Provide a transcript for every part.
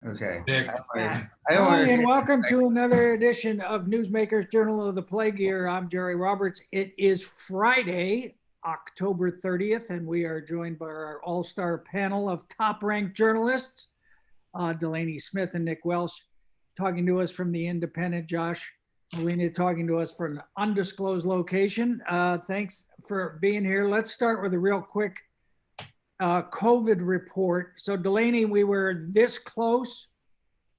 Okay. Nick. I don't Hi, want and to. welcome to another edition of Newsmakers Journal of the Plague Year. I'm Jerry Roberts. It is Friday, October 30th, and we are joined by our all-star panel of top-ranked journalists, Delaney Smith and Nick Welsh, talking to us from the Independent, Josh Molina talking to us from an undisclosed location. Thanks for being here. Let's start with a real quick COVID report. So Delaney, we were this close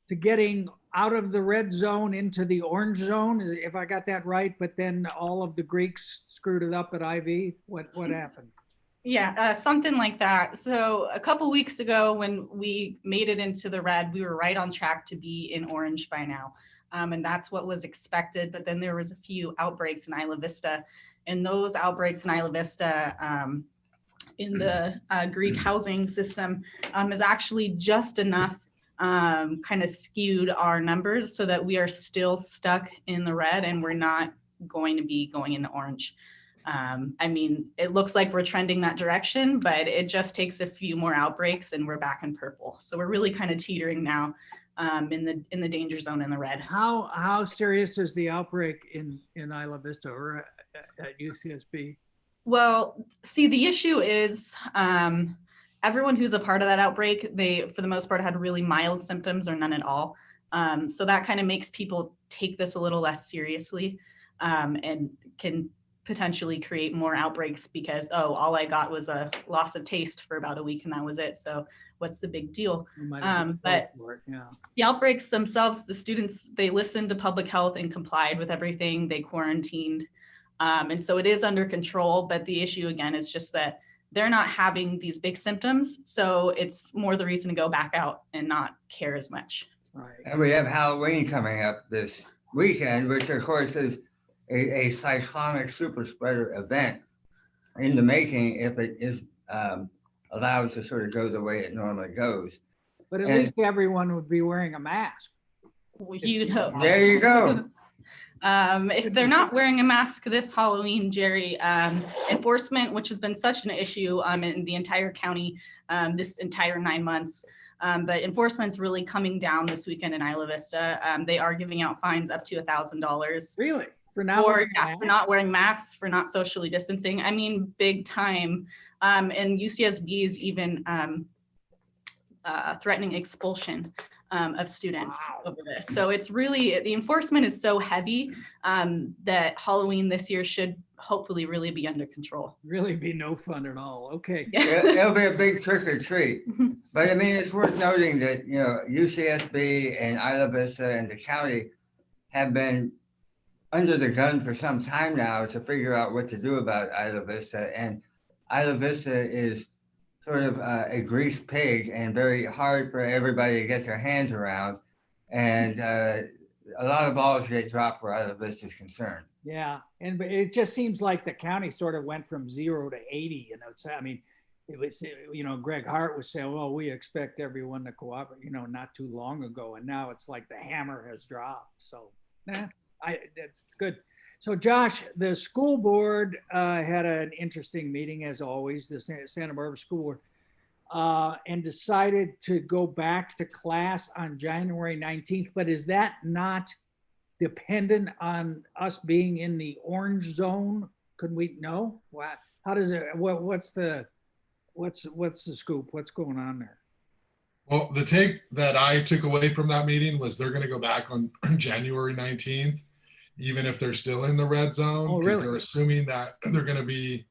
to getting out of the red zone into the orange zone, if I got that right, but then all of the Greeks screwed it up at IV. What happened? Yeah, something like that. So a couple weeks ago when we made it into the red, we were right on track to be in orange by now. And that's what was expected. But then there was a few outbreaks in Isla Vista, and those outbreaks in Isla Vista in the Greek housing system is actually just enough kind of skewed our numbers so that we are still stuck in the red and we're not going to be going into orange. I mean, it looks like we're trending that direction, but it just takes a few more outbreaks and we're back in purple. So we're really kind of teetering now in the danger zone in the red. How serious is the outbreak in Isla Vista or at UCSB? Well, see, the issue is everyone who's a part of that outbreak, they, for the most part, had really mild symptoms or none at all. So that kind of makes people take this a little less seriously and can potentially create more outbreaks because, oh, all I got was a loss of taste for about a week and that was it. So what's the big deal? But yeah. The outbreaks themselves, the students, they listened to public health and complied with everything. They quarantined. And so it is under control, but the issue again is just that they're not having these big symptoms. So it's more the reason to go back out and not care as much. Right. And we have Halloween coming up this weekend, which of course is a cyclonic super spreader event in the making if it is allowed to sort of go the way it normally goes. But at least everyone would be wearing a mask. You'd hope. There you go. If they're not wearing a mask this Halloween, Jerry, enforcement, which has been such an issue in the entire county this entire 9 months, but enforcement's really coming down this weekend in Isla Vista. They are giving out fines up to $1,000. Really? For not wearing masks, for not socially distancing. I mean, big time. And UCSB is even threatening expulsion of students over this. So it's really, the enforcement is so heavy that Halloween this year should hopefully really be under control. Really be no fun at all. Okay. It'll be a big trick or treat. But I mean, it's worth noting that, you know, UCSB and Isla Vista and the county have been under the gun for some time now to figure out what to do about Isla Vista. And Isla Vista is sort of a greased pig and very hard for everybody to get their hands around. And a lot of balls get dropped where Isla Vista is concerned. Yeah, and it just seems like the county sort of went from 0 to 80. You know, I mean, it was, you know, Greg Hart was saying, well, we expect everyone to cooperate, you know, not too long ago. And now it's like the hammer has dropped. So, that's good. So Josh, the school board had an interesting meeting as always, the Santa Barbara School Board, and decided to go back to class on January 19th. But is that not dependent on us being in the orange zone? Could we know? What? How does it? What's the scoop? What's going on there? Well, the take that I took away from that meeting was they're going to go back on January 19th, even if they're still in the red zone. Oh, really? They're assuming that they're going to be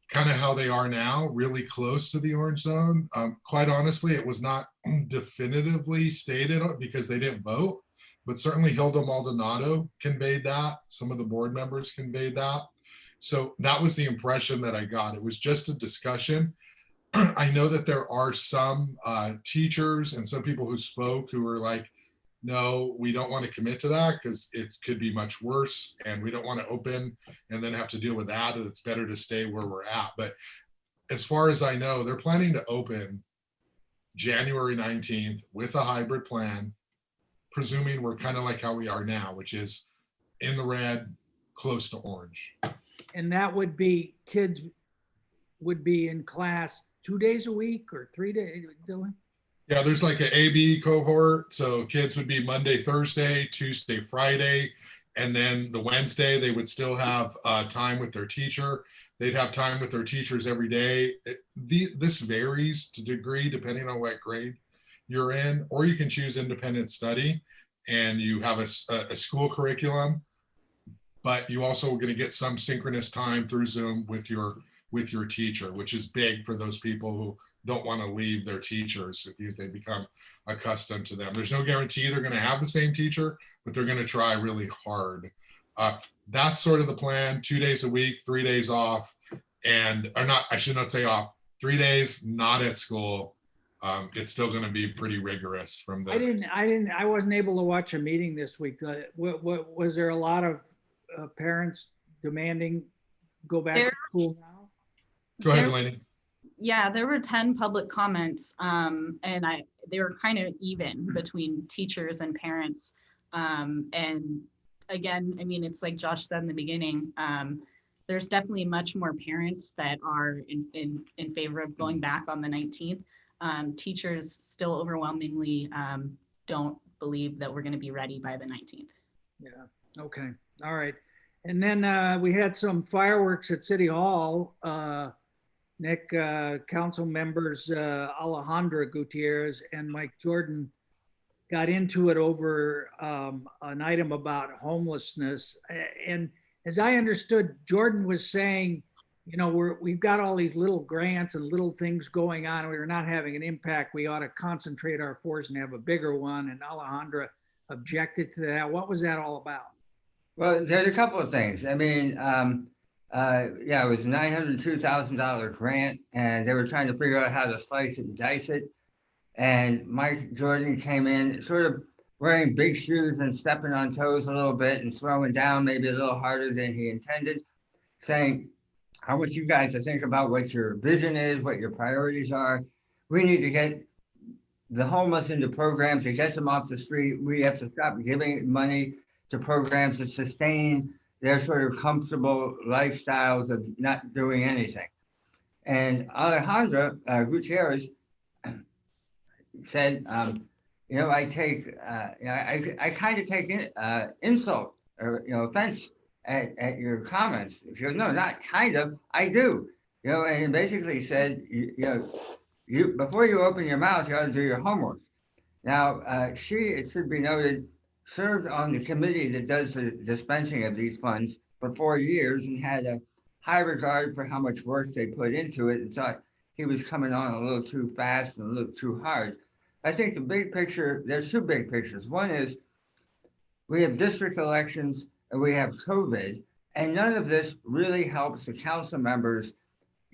kind of how they are now, really close to the orange zone. Quite honestly, it was not definitively stated because they didn't vote, but certainly Hilda Maldonado conveyed that. Some of the board members conveyed that. So that was the impression that I got. It was just a discussion. I know that there are some teachers and some people who spoke who were like, no, we don't want to commit to that because it could be much worse and we don't want to open and then have to deal with that. It's better to stay where we're at. But as far as I know, they're planning to open January 19th with a hybrid plan, presuming we're kind of like how we are now, which is in the red, close to orange. And that would be, kids would be in class 2 days a week or 3 days, Dylan? Yeah, there's like an AB cohort. So kids would be Monday, Thursday, Tuesday, Friday, and then the Wednesday they would still have time with their teacher. They'd have time with their teachers every day. This varies to degree depending on what grade you're in, or you can choose independent study and you have a school curriculum, but you also are going to get some synchronous time through Zoom with your teacher, which is big for those people who don't want to leave their teachers because they become accustomed to them. There's no guarantee they're going to have the same teacher, but they're going to try really hard. That's sort of the plan: 2 days a week, 3 days off, I should not say off, 3 days not at school. It's still going to be pretty rigorous from the. I wasn't able to watch a meeting this week. What was there a lot of parents demanding go back to school now? Go ahead, Delaney. Yeah, there were 10 public comments, and they were kind of even between teachers and parents. And again, I mean, it's like Josh said in the beginning, there's definitely much more parents that are in favor of going back on the 19th. Teachers still overwhelmingly don't believe that we're going to be ready by the 19th. Yeah, okay, all right. And then we had some fireworks at City Hall. Nick, council members Alejandra Gutierrez and Mike Jordan got into it over an item about homelessness. And as I understood, Jordan was saying, you know, we've got all these little grants and little things going on. We're not having an impact. We ought to concentrate our force and have a bigger one. And Alejandra objected to that. What was that all about? Well, there's a couple of things. I mean, yeah, it was a $902,000 grant, and they were trying to figure out how to slice it and dice it. And Mike Jordan came in sort of wearing big shoes and stepping on toes a little bit and throwing down maybe a little harder than he intended, saying, I want you guys to think about what your vision is, what your priorities are. We need to get the homeless into programs to get them off the street. We have to stop giving money to programs that sustain their sort of comfortable lifestyles of not doing anything. And Alejandra Gutierrez said, you know, I take, you know, I kind of take insult or, you know, offense at your comments. She goes, no, not kind of, I do. You know, and basically said, you know, before you open your mouth, you ought to do your homework. Now, she, it should be noted, served on the committee that does the dispensing of these funds for 4 years and had a high regard for how much work they put into it and thought he was coming on a little too fast and a little too hard. I think the big picture, there's two big pictures. One is we have district elections and we have COVID, and none of this really helps the council members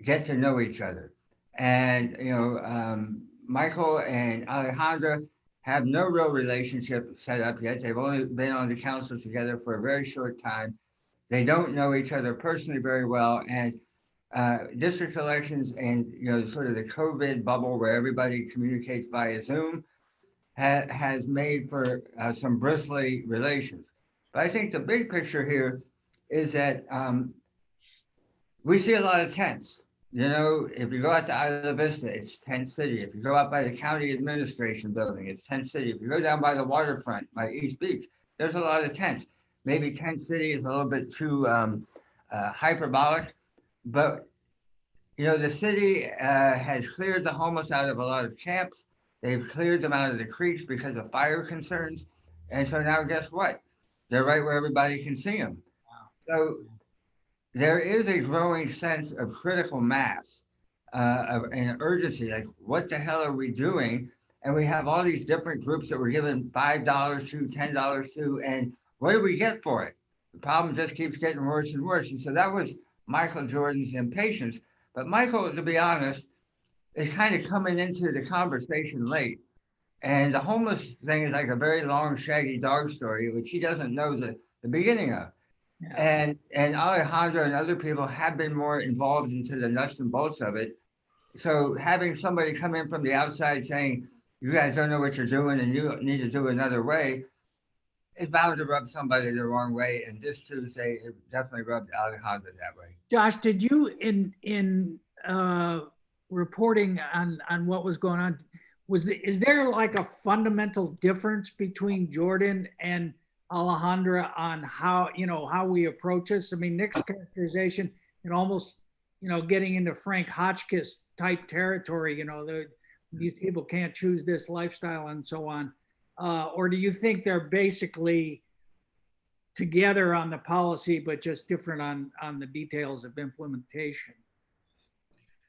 get to know each other. And, you know, Michael and Alejandra have no real relationship set up yet. They've only been on the council together for a very short time. They don't know each other personally very well. And district elections and, you know, sort of the COVID bubble where everybody communicates via Zoom has made for some bristly relations. But I think the big picture here is that we see a lot of tents. You know, if you go out to Isla Vista, it's tent city. If you go out by the county administration building, it's tent city. If you go down by the waterfront, by East Beach, there's a lot of tents. Maybe tent city is a little bit too hyperbolic, but you know, the city has cleared the homeless out of a lot of camps. They've cleared them out of the creeks because of fire concerns. And so now guess what? They're right where everybody can see them. Wow. So there is a growing sense of critical mass and urgency, like what the hell are we doing? And we have all these different groups that we're giving $5 to, $10 to, and what do we get for it? The problem just keeps getting worse and worse. And so that was Michael Jordan's impatience. But Michael, to be honest, is kind of coming into the conversation late. And the homeless thing is like a very long, shaggy dog story, which he doesn't know the beginning of. Yeah. And Alejandro and other people have been more involved into the nuts and bolts of it. So having somebody come in from the outside saying, you guys don't know what you're doing and you need to do another way, is bound to rub somebody the wrong way. And this Tuesday, it definitely rubbed Alejandro that way. Josh, did you, in reporting on what was going on, is there like a fundamental difference between Jordan and Alejandra on how, how we approach this? I mean, Nick's characterization and almost, getting into Frank Hotchkiss type territory, these people can't choose this lifestyle and so on. Or do you think they're basically together on the policy, but just different on the details of implementation?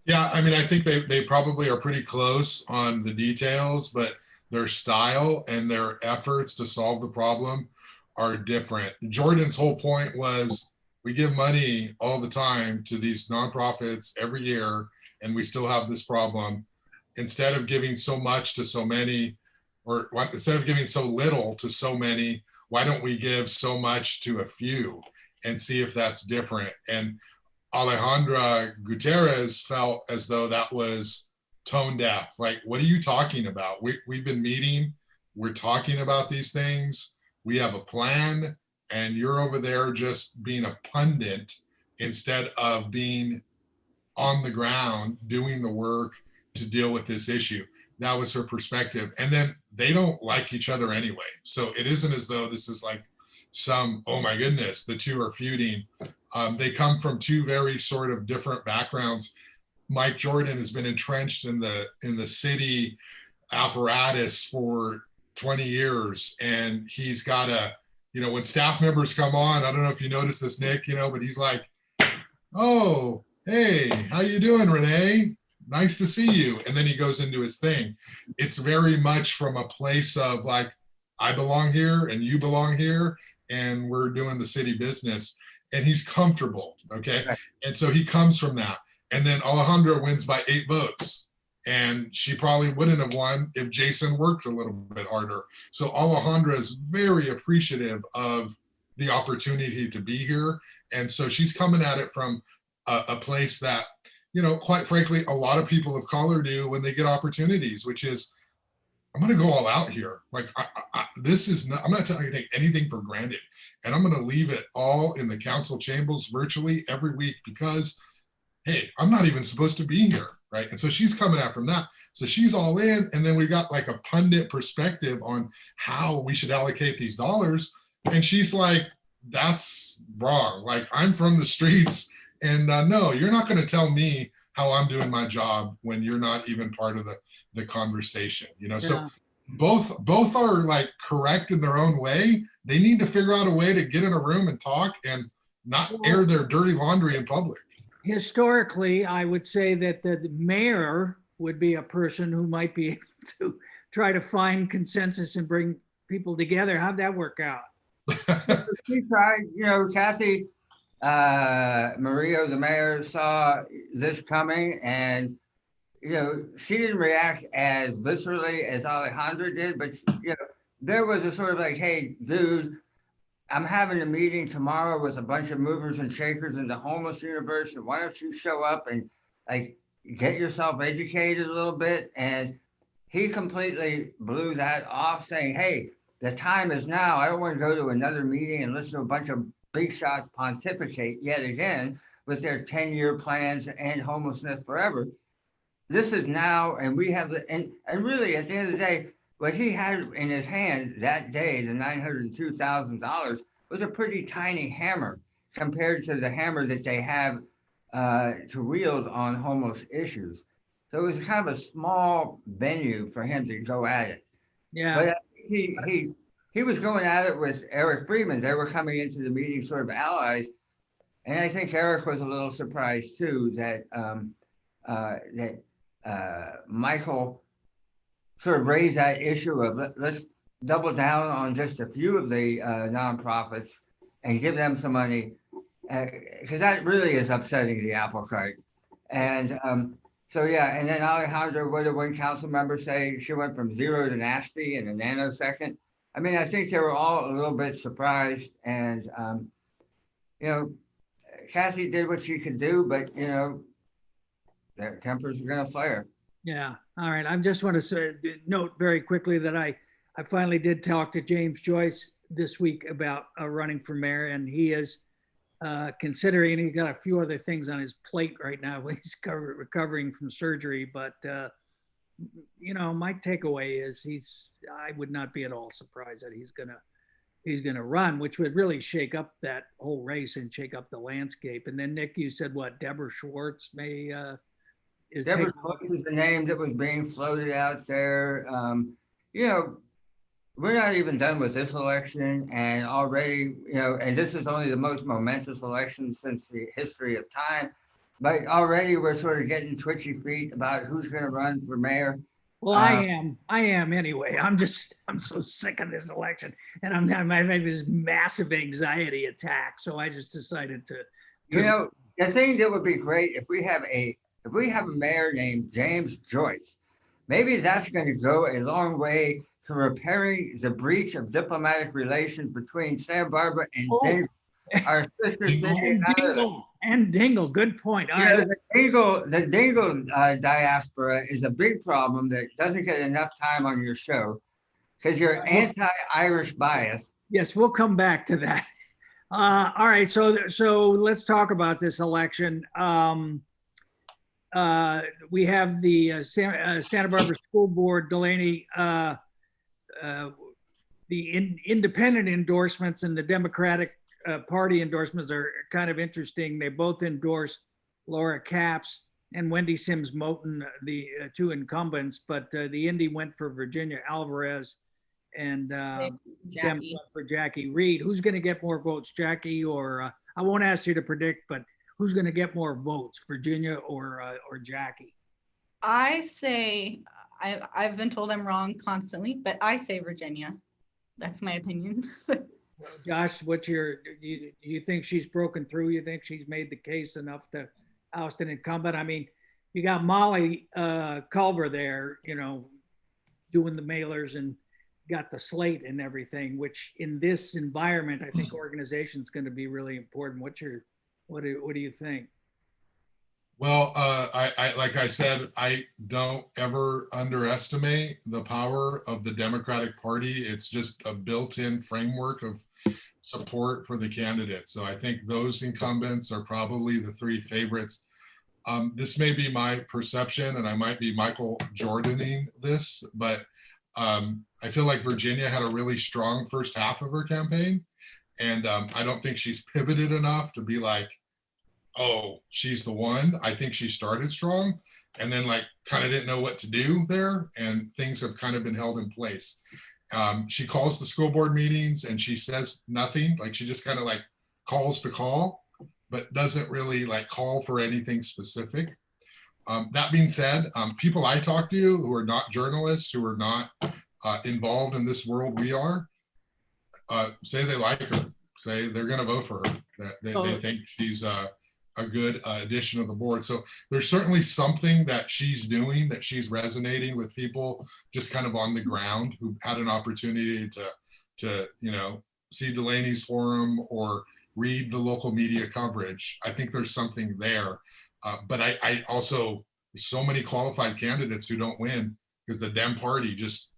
Yeah, I mean, I think they probably are pretty close on the details, but their style and their efforts to solve the problem are different. Jordan's whole point was, we give money all the time to these nonprofits every year, and we still have this problem. Instead of giving so much to so many, or instead of giving so little to so many, why don't we give so much to a few and see if that's different? And Alejandra Gutierrez felt as though that was tone deaf. Like, what are you talking about? We've been meeting, we're talking about these things, we have a plan, and you're over there just being a pundit instead of being on the ground doing the work to deal with this issue. That was her perspective. And then they don't like each other anyway. So it isn't as though this is like some, oh my goodness, the two are feuding. They come from two very sort of different backgrounds. Mike Jordan has been entrenched in the city apparatus for 20 years. And he's got when staff members come on, I don't know if you noticed this, Nick, but he's like, oh, hey, how you doing, Renee? Nice to see you. And then he goes into his thing. It's very much from a place of like, I belong here and you belong here, and we're doing the city business. And he's comfortable, okay? Right. And so he comes from that. And then Alejandra wins by 8 votes. And she probably wouldn't have won if Jason worked a little bit harder. So Alejandra is very appreciative of the opportunity to be here. And so she's coming at it from a place that, quite frankly, a lot of people of color do when they get opportunities, which is, I'm going to go all out here. Like, this is not, I'm not going to take anything for granted. And I'm going to leave it all in the council chambers virtually every week because, hey, I'm not even supposed to be here, right? And so she's coming out from that. So she's all in. And then we got like a pundit perspective on how we should allocate these dollars. And she's like, that's wrong. Like, I'm from the streets. And no, you're not going to tell me how I'm doing my job when you're not even part of the conversation, Yeah. So both are like correct in their own way. They need to figure out a way to get in a room and talk and not air their dirty laundry in public. Historically, I would say that the mayor would be a person who might be able to try to find consensus and bring people together. How'd that work out? She tried, Kathy Murillo, the mayor, saw this coming, and she didn't react as viscerally as Alejandra did, but there was a sort of like, hey, dude, I'm having a meeting tomorrow with a bunch of movers and shakers in the homeless universe, and why don't you show up and like get yourself educated a little bit? And he completely blew that off, saying, hey, the time is now. I don't want to go to another meeting and listen to a bunch of big shots pontificate yet again with their 10-year plans to end homelessness forever. This is now, and we have and really at the end of the day, what he had in his hand that day, the $902,000, was a pretty tiny hammer compared to the hammer that they have to wield on homeless issues. So it was kind of a small venue for him to go at it. Yeah. But he was going at it with Eric Friedman. They were coming into the meeting sort of allies. And I think Eric was a little surprised too that Michael sort of raised that issue of let's double down on just a few of the nonprofits and give them some money, because that really is upsetting the apple cart. And so yeah, and then Alejandra, what did one council member say? She went from 0 to nasty in a nanosecond. I mean, I think they were all a little bit surprised, and Kathy did what she could do, but their tempers are gonna flare. Yeah. All right. I just want to note very quickly that I finally did talk to James Joyce this week about running for mayor, and he is considering, he's got a few other things on his plate right now. He's recovering from surgery, but you know, my takeaway is I would not be at all surprised that he's gonna run, which would really shake up that whole race and shake up the landscape. And then Nick, you said what, Deborah Schwartz is Deborah taking. Schwartz is the name that was being floated out there. You know, we're not even done with this election, and already, you know, and this is only the most momentous election since the history of time, but already we're sort of getting twitchy feet about who's going to run for mayor. Well, I am anyway. I'm so sick of this election, and I'm having this massive anxiety attack. So I just decided to. You know, the thing that would be great if we have a mayor named James Joyce, maybe that's going to go a long way to repairing the breach of diplomatic relations between Santa Barbara and Dingle, our sister city. And Dingle, good point. All right. The Dingle diaspora is a big problem that doesn't get enough time on your show because you're anti-Irish bias. Yes, we'll come back to that. All right, so let's talk about this election. We have the Santa Barbara School Board, Delaney, the independent endorsements and the Democratic Party endorsements are kind of interesting. They both endorse Laura Capps and Wendy Sims Moten, the two incumbents, but the Indy went for Virginia Alvarez and Dem went for Jackie Reed. Who's going to get more votes, Jackie, or I won't ask you to predict, but who's going to get more votes, Virginia or Jackie? I say, I've been told I'm wrong constantly, but I say Virginia. That's my opinion. Josh, do you think she's broken through? You think she's made the case enough to oust an incumbent? I mean, you got Molly Culver there, you know, doing the mailers and got the slate and everything, which in this environment, I think organization is going to be really important. What do you think? Well, I like I said, I don't ever underestimate the power of the Democratic Party. It's just a built-in framework of support for the candidates. So I think those incumbents are probably the three favorites. This may be my perception, and I might be Michael Jordaning this, but I feel like Virginia had a really strong first half of her campaign, and I don't think she's pivoted enough to be like, oh, she's the one. I think she started strong and then like kind of didn't know what to do there, and things have kind of been held in place. She calls the school board meetings and she says nothing, like she just kind of like calls to call, but doesn't really like call for anything specific. That being said, people I talk to who are not journalists, who are not involved in this world we are, say they like her, say they're going to vote for her, that they think she's a good addition of the board. So there's certainly something that she's doing, that she's resonating with people just kind of on the ground who had an opportunity to you know, see Delaney's forum or read the local media coverage. I think there's something there. But I also, there's so many qualified candidates who don't win because the Dem party just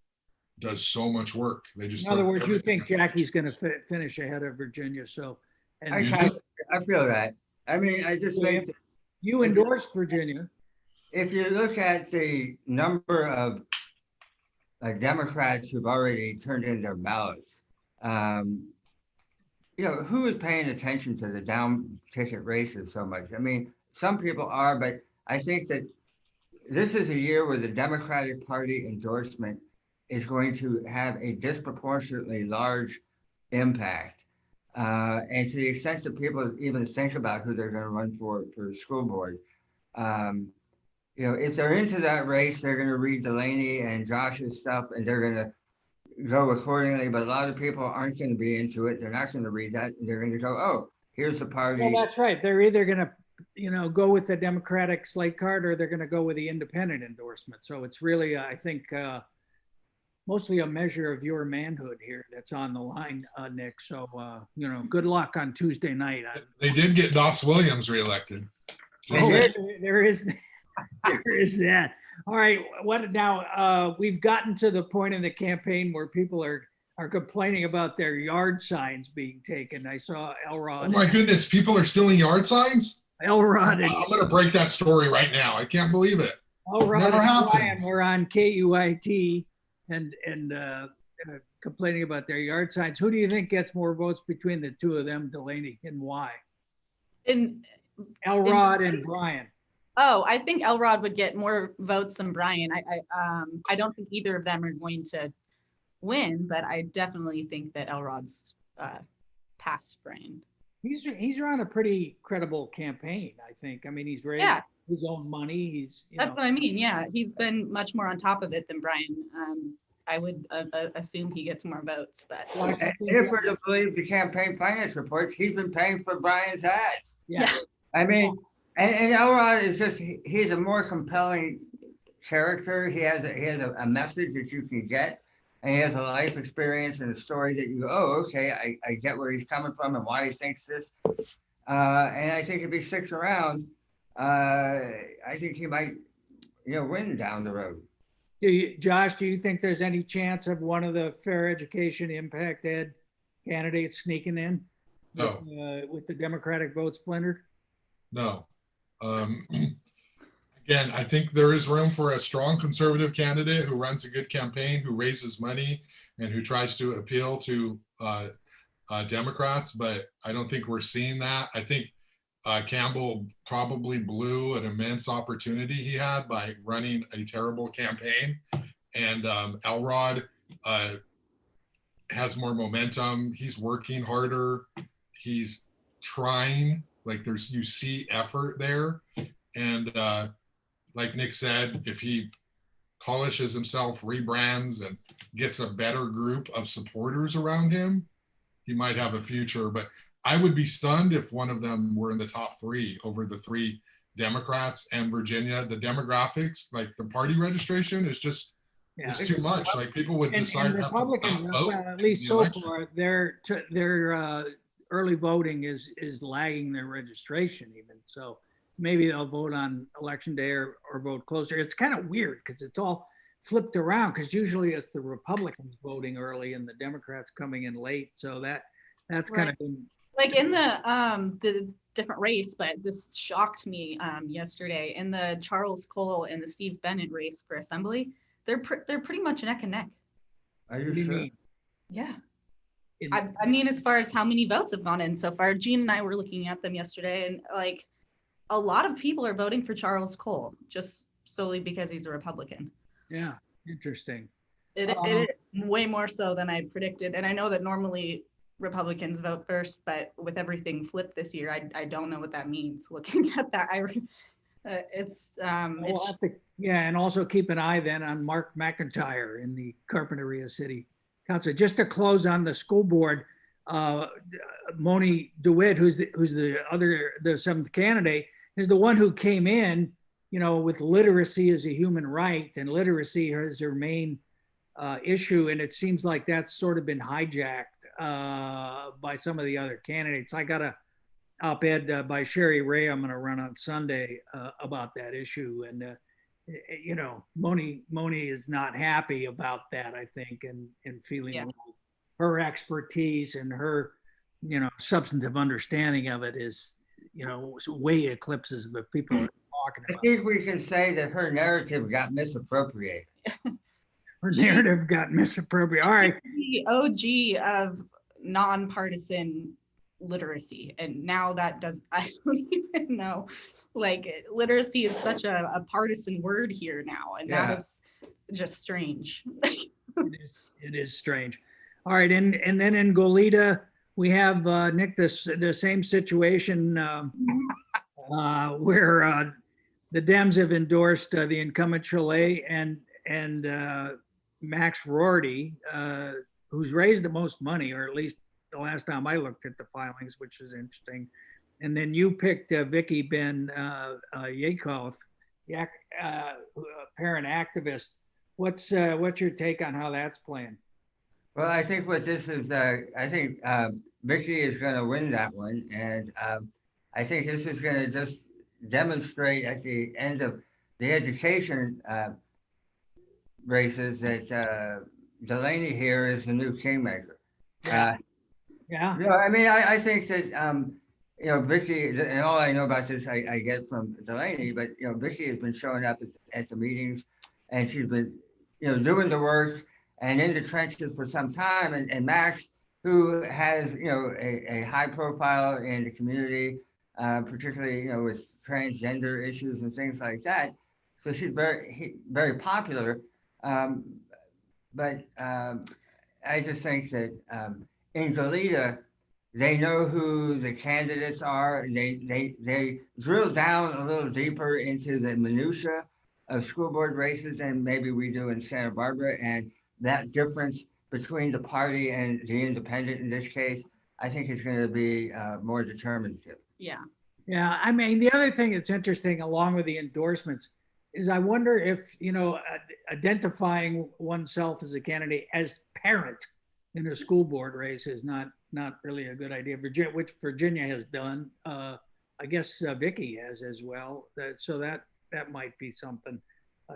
does so much work. They just, in other words, you think Jackie's going to finish ahead of Virginia. So, and I feel that. I mean, I just think that you endorsed Virginia. if you look at the number of Democrats who've already turned in their ballots, you know, who is paying attention to the down ticket races so much? I mean, some people are, but I think that this is a year where the Democratic Party endorsement is going to have a disproportionately large impact. And to the extent that people even think about who they're going to run for school board, you know, if they're into that race, they're going to read Delaney and Josh's stuff and they're going to go accordingly. But a lot of people aren't going to be into it. They're not going to read that. They're going to go, oh, here's the party. Well, that's right. They're either going to, you know, go with the Democratic slate card or they're going to go with the independent endorsement. So it's really, I think, mostly a measure of your manhood here that's on the line, Nick. So, you know, good luck on Tuesday night. they did get Doss Williams reelected. There is that. All right. What now? We've gotten to the point in the campaign where people are complaining about their yard signs being taken. I saw Elrod. Oh my goodness, people are stealing yard signs? Elrod. I'm going to break that story right now. I can't believe it. Elrod Never and Brian happens. were on KUIT and complaining about their yard signs. Who do you think gets more votes between the two of them, Delaney, and why? And Elrod and Brian. oh, I think Elrod would get more votes than Brian. I don't think either of them are going to win, but I definitely think that Elrod's past Brian. He's run a pretty credible campaign, I think. I mean, he's raised Yeah. his own money. He's, That's what I mean. Yeah, he's been much more on top of it than Brian. I would assume he gets more votes, but Josh, I think If we're to believe the campaign finance reports, he's been paying for Brian's ads. yeah. I mean, and Elrod is just, he's a more compelling character. He has a message that you can get, and he has a life experience and a story that you go, oh, okay, I get where he's coming from and why he thinks this. And I think if he sticks around, I think he might, win down the road. Josh, do you think there's any chance of one of the fair education impact ed candidates sneaking in? No. With the Democratic vote splintered? No. Again, I think there is room for a strong conservative candidate who runs a good campaign, who raises money, and who tries to appeal to Democrats, but I don't think we're seeing that. I think Campbell probably blew an immense opportunity he had by running a terrible campaign, and Elrod has more momentum. He's working harder. He's trying. Like you see effort there, and like Nick said, if he polishes himself, rebrands, and gets a better group of supporters around him, he might have a future. But I would be stunned if one of them were in the top three over the three Democrats. And Virginia, the demographics, like the party registration is just, it's too much. Like people would decide and not Republicans, to vote. at least in the so election. far, their early voting is lagging their registration even. So maybe they'll vote on election day or vote closer. It's kind of weird because it's all flipped around, because usually it's the Republicans voting early and the Democrats coming in late. So that's kind of been like in the different race, but this shocked me yesterday in the Charles Cole and the Steve Bennett race for assembly. They're pretty much neck and neck. Are you what do you sure? mean? Yeah. In- I mean, as far as how many votes have gone in so far, Gene and I were looking at them yesterday, and like a lot of people are voting for Charles Cole just solely because he's a Republican. Yeah, interesting. It way more so than I predicted. And I know that normally Republicans vote first, but with everything flipped this year, I don't know what that means. Looking at that, it's Yeah, and also keep an eye then on Mark McIntyre in the Carpinteria City Council. Just to close on the school board, Moni DeWitt, who's the seventh candidate, is the one who came in, with literacy as a human right, and literacy is her main issue. And it seems like that's sort of been hijacked by some of the other candidates. I got a op-ed by Sherry Ray I'm going to run on Sunday about that issue. And, Moni is not happy about that, I think, and feeling like her expertise and her, substantive understanding of it is, way eclipses the people are talking I about. think we can say that her narrative got misappropriated. Her narrative got misappropriated. All right. the OG of nonpartisan literacy, and now that I don't even know, like literacy is such a partisan word here now, and that is just strange. It is strange. All right, and then in Goleta, we have Nick, the same situation where the Dems have endorsed the incumbent Chalet and Max Rorty, who's raised the most money, or at least the last time I looked at the filings, which is interesting. And then you picked Vicky Ben Yakov, parent activist. What's your take on how that's playing? Well, I think what this is, I think Vicky is going to win that one. And I think this is going to just demonstrate at the end of the education races that Delaney here is the new kingmaker. Yeah. I mean, I think that Vicky, and all I know about this, I get from Delaney, but, Vicky has been showing up at the meetings, and she's been, doing the work and in the trenches for some time. And Max, who has, a high profile in the community, particularly, with transgender issues and things like that. So she's very popular. Um, but I just think that in Goleta, they know who the candidates are. They drill down a little deeper into the minutia of school board races than maybe we do in Santa Barbara. And that difference between the party and the independent in this case, I think is going to be more determinative. Yeah. Yeah, I mean, the other thing that's interesting along with the endorsements is I wonder if, identifying oneself as a candidate as parent in a school board race is not really a good idea. Which Virginia has done. I guess Vicky has as well. So that might be something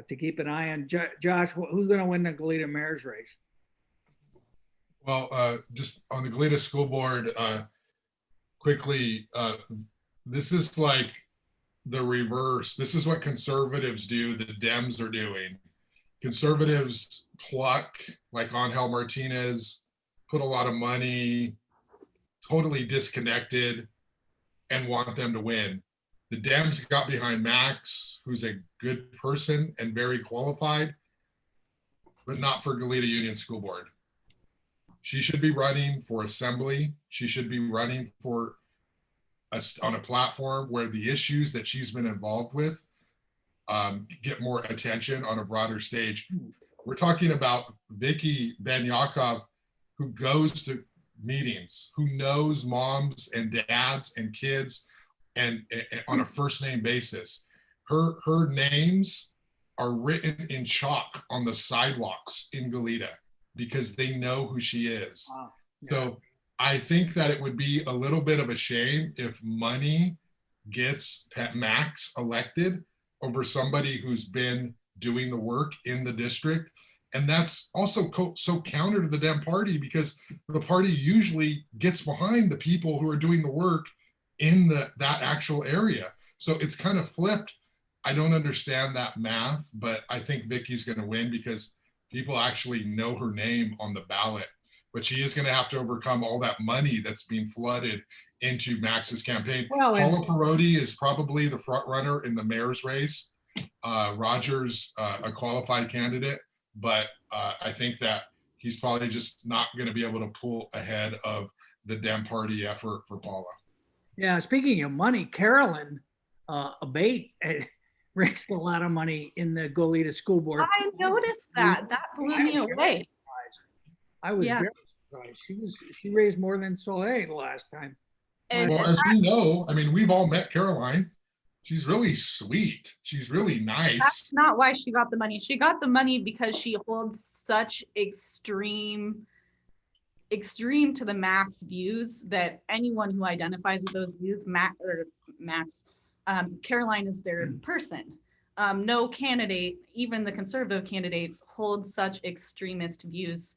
to keep an eye on. Josh, who's going to win the Goleta mayor's race? Well, just on the Goleta School Board, quickly, this is like the reverse. This is what conservatives do, the Dems are doing. Conservatives pluck, like Angel Martinez, put a lot of money, totally disconnected, and want them to win. The Dems got behind Max, who's a good person and very qualified, but not for Goleta Union School Board. She should be running for assembly. She should be running for on a platform where the issues that she's been involved with get more attention on a broader stage. We're talking about Vicky Ben-Yakov, who goes to meetings, who knows moms and dads and kids and on a first name basis. Her names are written in chalk on the sidewalks in Goleta because they know who she is. Wow. Yeah. So I think that it would be a little bit of a shame if money gets Max elected over somebody who's been doing the work in the district. And that's also so counter to the Dem party, because the party usually gets behind the people who are doing the work in that actual area. So it's kind of flipped. I don't understand that math, but I think Vicky's going to win because people actually know her name on the ballot. But she is going to have to overcome all that money that's being flooded into Max's campaign. Well, Paula Perotti is probably the front runner in the mayor's race. Roger's a qualified candidate, but I think that he's probably just not going to be able to pull ahead of the Dem party effort for Paula. Yeah, speaking of money, Carolyn Abate raised a lot of money in the Goleta School Board. I noticed that. That blew me away. I was Yeah. very surprised. She raised more than Soleil the last time. And Well, as we know, I mean, we've all met Caroline. She's really sweet. She's really nice. that's not why she got the money. She got the money because she holds such extreme to the Max views that anyone who identifies with those views, Caroline is their person. No candidate, even the conservative candidates, hold such extremist views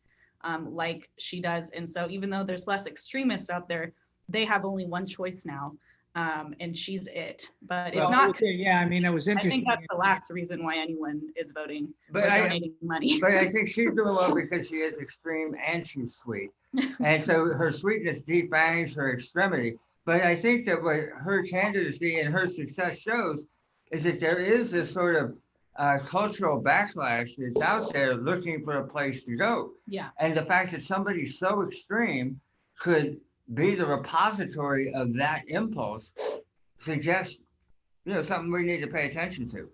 like she does. And so even though there's less extremists out there, they have only one choice now. And she's it, but it's not. Okay, yeah, I mean, it was I interesting. think that's the last reason why anyone is voting or But donating money. But I think she's doing well because she is extreme and she's sweet. And so her sweetness defangs her extremity. But I think that what her candidacy and her success shows is that there is this sort of cultural backlash that's out there looking for a place to go. Yeah. And the fact that somebody so extreme could be the repository of that impulse suggests, something we need to pay attention to.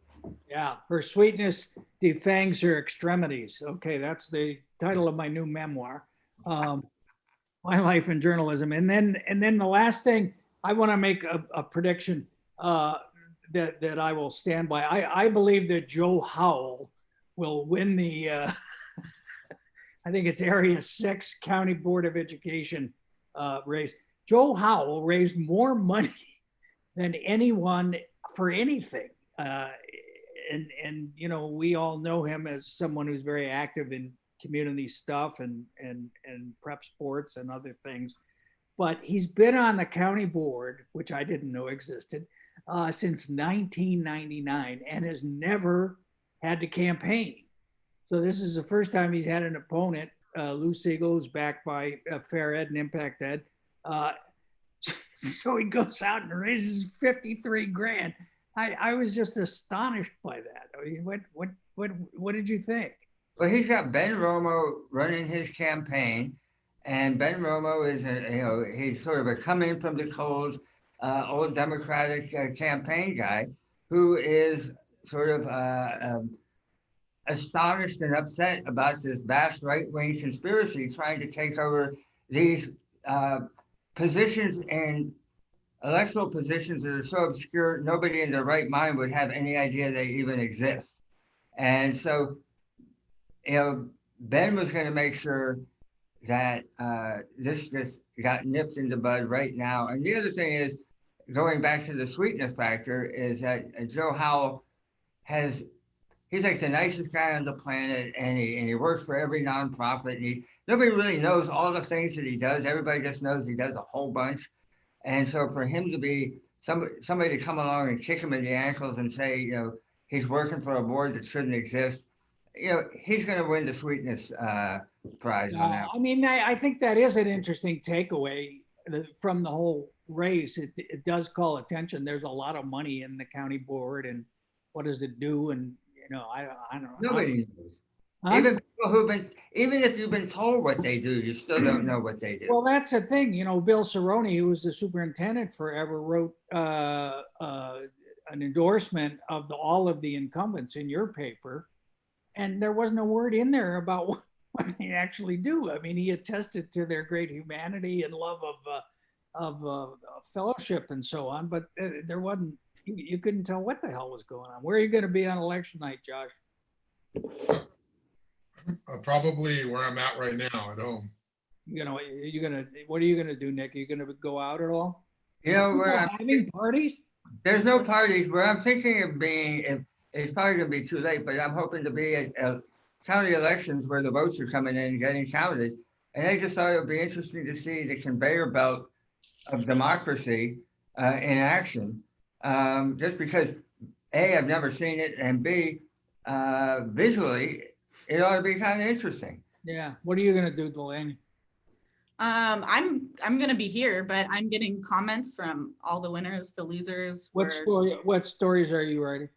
Yeah, her sweetness defangs her extremities. Okay, that's the title of my new memoir, My Life in Journalism. And then the last thing, I want to make a prediction that I will stand by. I believe that Joe Howell will win the, I think it's Area 6 County Board of Education race. Joe Howell raised more money than anyone for anything. And we all know him as someone who's very active in community stuff and prep sports and other things. but he's been on the county board, which I didn't know existed, since 1999 and has never had to campaign. So this is the first time he's had an opponent. Lou Siegel, who's backed by Fair Ed and Impact Ed. So he goes out and raises 53 grand. I was just astonished by that. I mean, what did you think? Well, he's got Ben Romo running his campaign, and Ben Romo is he's sort of a come in from the cold, old Democratic campaign guy who is sort of astonished and upset about this vast right-wing conspiracy trying to take over these positions and electoral positions that are so obscure, nobody in their right mind would have any idea they even exist. And so, Ben was going to make sure that this just got nipped in the bud right now. And the other thing is, going back to the sweetness factor, is that Joe Howell he's like the nicest guy on the planet, and he works for every nonprofit, and nobody really knows all the things that he does. Everybody just knows he does a whole bunch. And so for him to be somebody to come along and kick him in the ankles and say, he's working for a board that shouldn't exist, he's going to win the sweetness prize on that. I mean, I think that is an interesting takeaway from the whole race. It does call attention. There's a lot of money in the county board, and what does it do? And I don't know. Nobody knows. Huh? Even people even if you've been told what they do, you still don't know what they do. Well, that's the thing. Bill Cerrone, who was the superintendent forever, wrote an endorsement of all of the incumbents in your paper, and there wasn't a word in there about what they actually do. I mean, he attested to their great humanity and love of fellowship and so on, but there wasn't. You couldn't tell what the hell was going on. Where are you going to be on election night, Josh? Probably where I'm at right now at home. What are you gonna do, Nick? Are you gonna go out at all? Where I'm having parties? There's no parties. Where I'm thinking of being, it's probably gonna be too late, but I'm hoping to be at county elections where the votes are coming in and getting counted. And I just thought it would be interesting to see the conveyor belt of democracy in action. Just because A, I've never seen it, and B, visually, it ought to be kind of interesting. Yeah. What are you gonna do, Delaney? I'm gonna be here, but I'm getting comments from all the winners, the losers. What stories are you writing?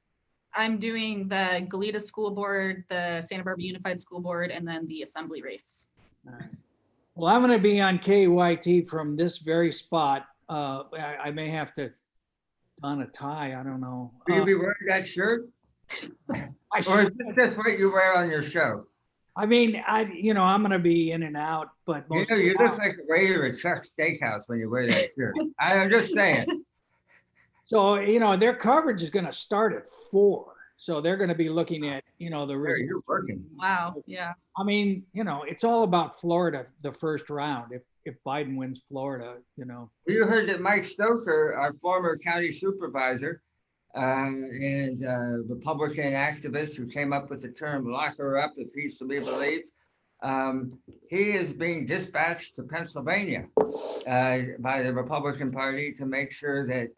I'm doing the Goleta School Board, the Santa Barbara Unified School Board, and then the assembly race. All right. Well, I'm gonna be on KYT from this very spot. I may have to don a tie. I don't know. Will you be wearing that shirt? Or is this just what you wear on your show? I mean, I'm going to be in and out, but You look like a waiter at Chuck's Steakhouse when you wear that shirt. I'm just saying. So, their coverage is going to start at 4. So they're going to be looking at, the results. You're working. Wow. Yeah. I mean, it's all about Florida, the first round. If Biden wins Florida, You heard that Mike Stoker, our former county supervisor, and Republican activist who came up with the term "lock her up if he's to be believed." He is being dispatched to Pennsylvania by the Republican Party to make sure that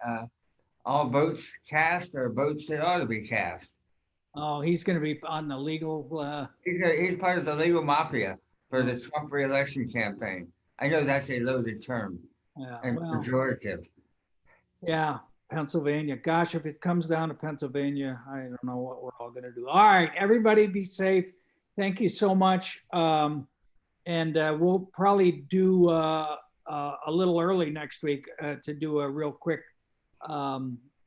all votes cast are votes that ought to be cast. Oh, he's going to be on the legal. He's part of the legal mafia for the Trump re-election campaign. I know that's a loaded term and pejorative. Yeah. Pennsylvania. Gosh, if it comes down to Pennsylvania, I don't know what we're all going to do. All right, everybody be safe. Thank you so much. And we'll probably do a little early next week to do a real quick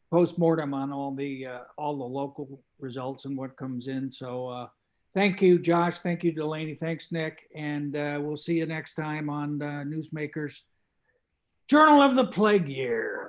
post-mortem on all the local results and what comes in. So thank you, Josh. Thank you, Delaney. Thanks, Nick. And we'll see you next time on Newsmakers Journal of the Plague Year.